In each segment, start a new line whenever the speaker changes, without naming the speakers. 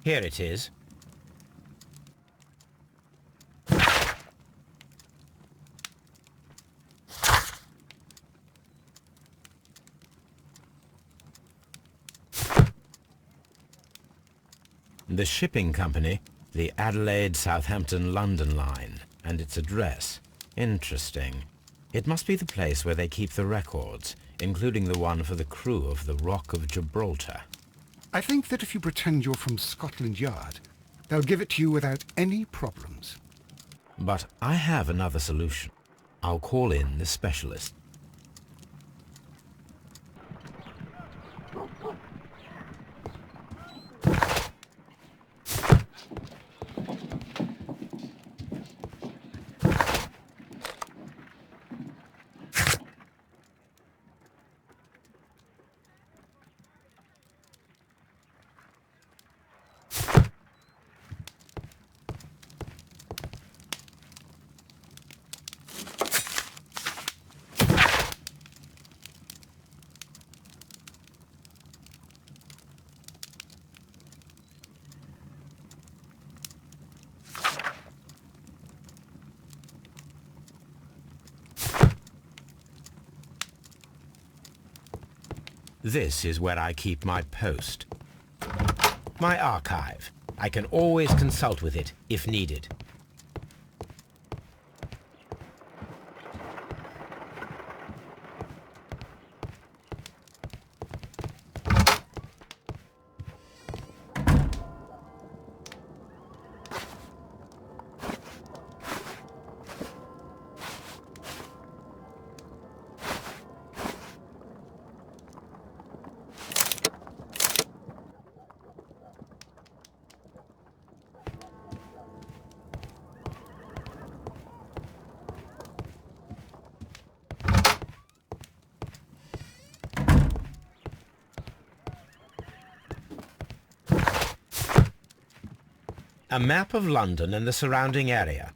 Here it is. The shipping company, the Adelaide, Southampton, London line, and its address. Interesting. It must be the place where they keep the records, including the one for the crew of the Rock of Gibraltar.
I think that if you pretend you're from Scotland Yard, they'll give it to you without any problems.
But I have another solution. I'll call in the specialist. This is where I keep my post. My archive. I can always consult with it if needed. A map of London and the surrounding area.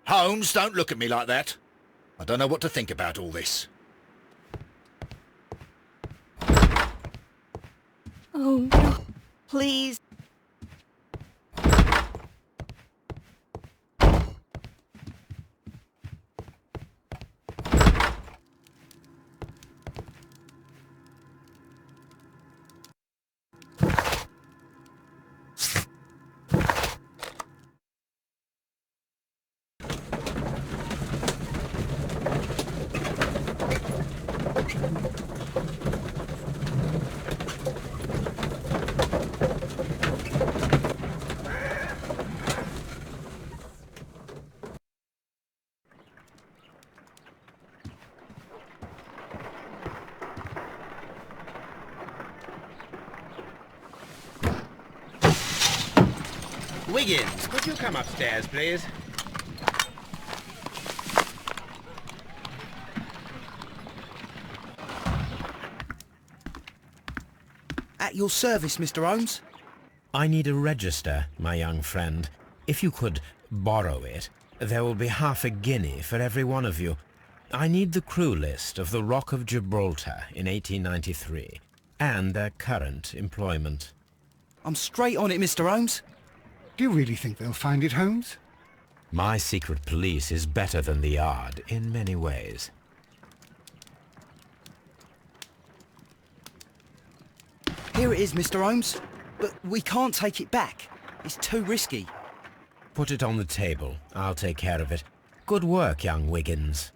Holmes, don't look at me like that. I don't know what to think about all this.
Oh, no. Please.
Wiggins, could you come upstairs, please?
At your service, Mr. Holmes.
I need a register, my young friend. If you could borrow it, there will be half a guinea for every one of you. I need the crew list of the Rock of Gibraltar in 1893, and their current employment.
I'm straight on it, Mr. Holmes.
Do you really think they'll find it, Holmes?
My secret police is better than the Yard in many ways.
Here it is, Mr. Holmes. But we can't take it back. It's too risky.
Put it on the table. I'll take care of it. Good work, young Wiggins.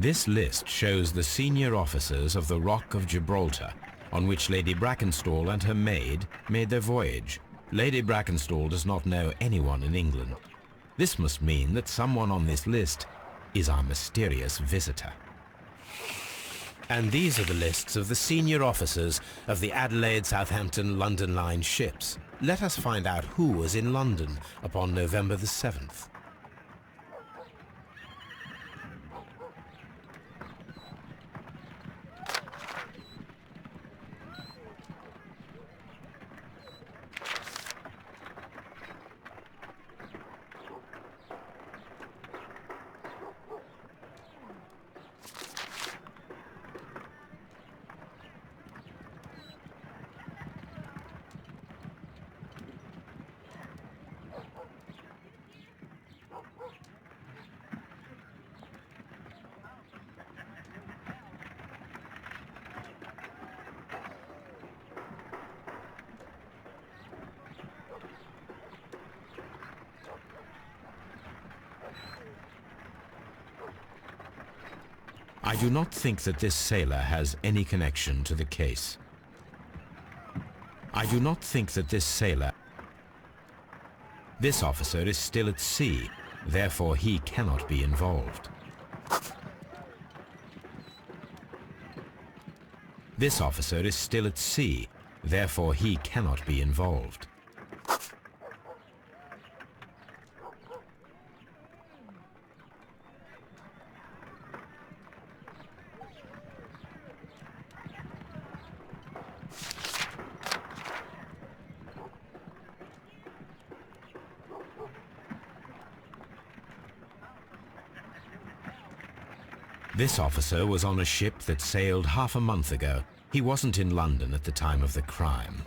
This list shows the senior officers of the Rock of Gibraltar, on which Lady Brackenstall and her maid made their voyage. Lady Brackenstall does not know anyone in England. This must mean that someone on this list is our mysterious visitor. And these are the lists of the senior officers of the Adelaide, Southampton, London Line ships. Let us find out who was in London upon November the 7th. I do not think that this sailor has any connection to the case. I do not think that this sailor... This officer is still at sea, therefore he cannot be involved. This officer is still at sea, therefore he cannot be involved. This officer was on a ship that sailed half a month ago. He wasn't in London at the time of the crime.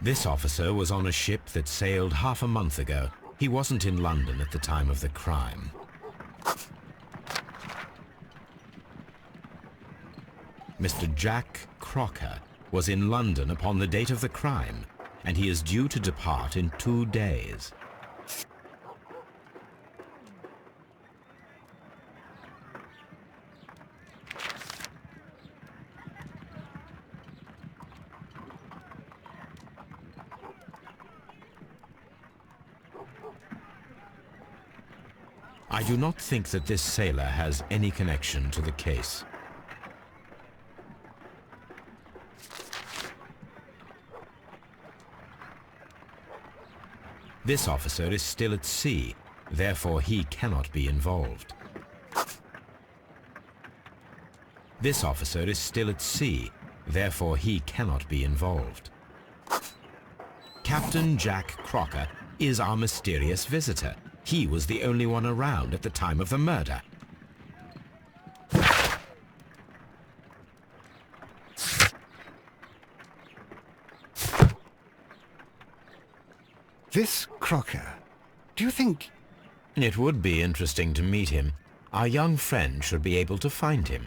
This officer was on a ship that sailed half a month ago. He wasn't in London at the time of the crime. Mr. Jack Crocker was in London upon the date of the crime, and he is due to depart in 2 days. I do not think that this sailor has any connection to the case. This officer is still at sea, therefore he cannot be involved. This officer is still at sea, therefore he cannot be involved. Captain Jack Crocker is our mysterious visitor. He was the only one around at the time of the murder.
This Crocker, do you think...
It would be interesting to meet him. Our young friend should be able to find him.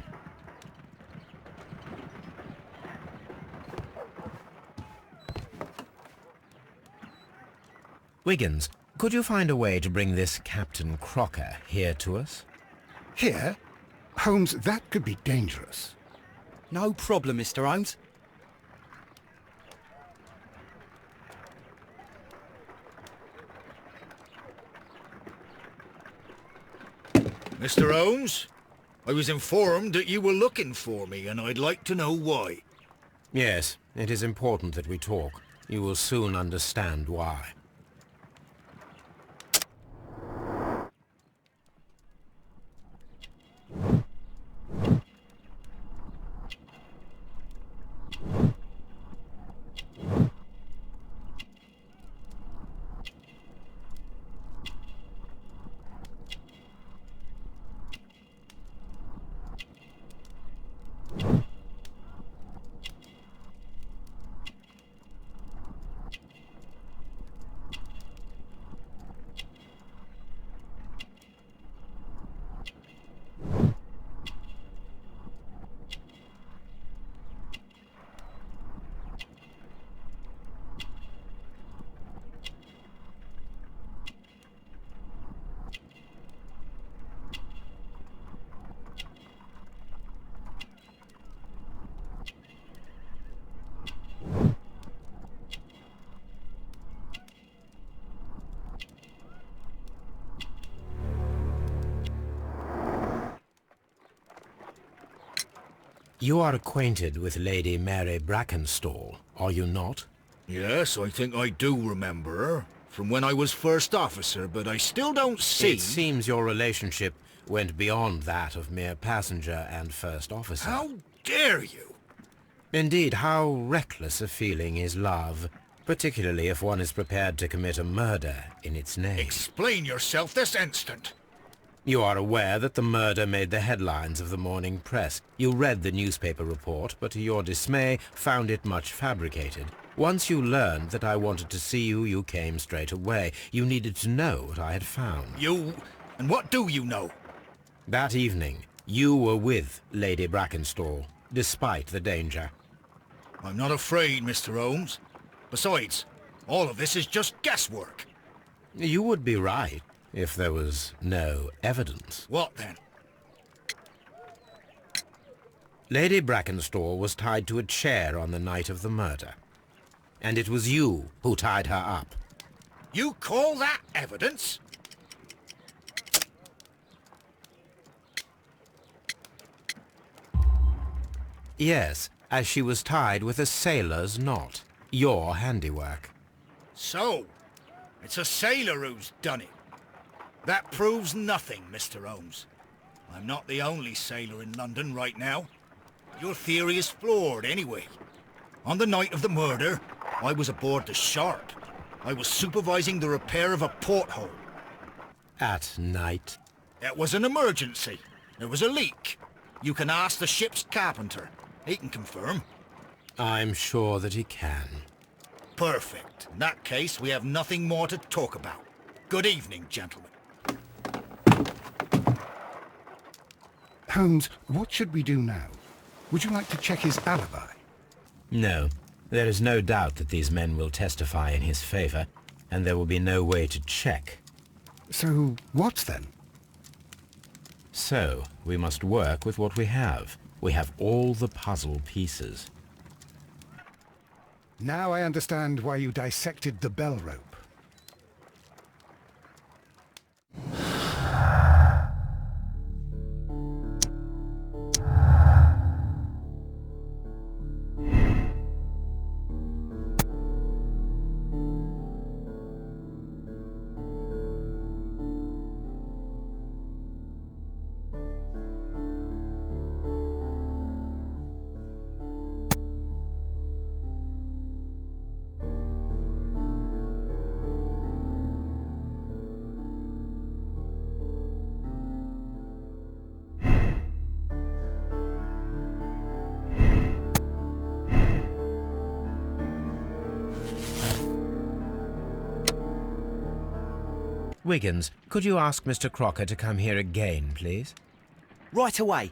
Wiggins, could you find a way to bring this Captain Crocker here to us?
Here? Holmes, that could be dangerous.
No problem, Mr. Holmes.
Mr. Holmes, I was informed that you were looking for me, and I'd like to know why.
Yes, it is important that we talk. You will soon understand why. You are acquainted with Lady Mary Brackenstall, are you not?
Yes, I think I do remember her. From when I was first officer, but I still don't see...
It seems your relationship went beyond that of mere passenger and first officer.
How dare you?
Indeed, how reckless a feeling is love, particularly if one is prepared to commit a murder in its name.
Explain yourself this instant.
You are aware that the murder made the headlines of the morning press. You read the newspaper report, but to your dismay, found it much fabricated. Once you learned that I wanted to see you, you came straight away. You needed to know what I had found.
You... and what do you know?
That evening, you were with Lady Brackenstall, despite the danger.
I'm not afraid, Mr. Holmes. Besides, all of this is just guesswork.
You would be right, if there was no evidence.
What then?
Lady Brackenstall was tied to a chair on the night of the murder. And it was you who tied her up.
You call that evidence?
Yes, as she was tied with a sailor's knot. Your handiwork.
So, it's a sailor who's done it. That proves nothing, Mr. Holmes. I'm not the only sailor in London right now. Your theory is flawed anyway. On the night of the murder, I was aboard the Sharp. I was supervising the repair of a porthole.
At night?
It was an emergency. There was a leak. You can ask the ship's carpenter. He can confirm.
I'm sure that he can.
Perfect. In that case, we have nothing more to talk about. Good evening, gentlemen.
Holmes, what should we do now? Would you like to check his alibi?
No. There is no doubt that these men will testify in his favor, and there will be no way to check.
So, what then?
So, we must work with what we have. We have all the puzzle pieces.
Now I understand why you dissected the bell rope.
Wiggins, could you ask Mr. Crocker to come here again, please?
Right away.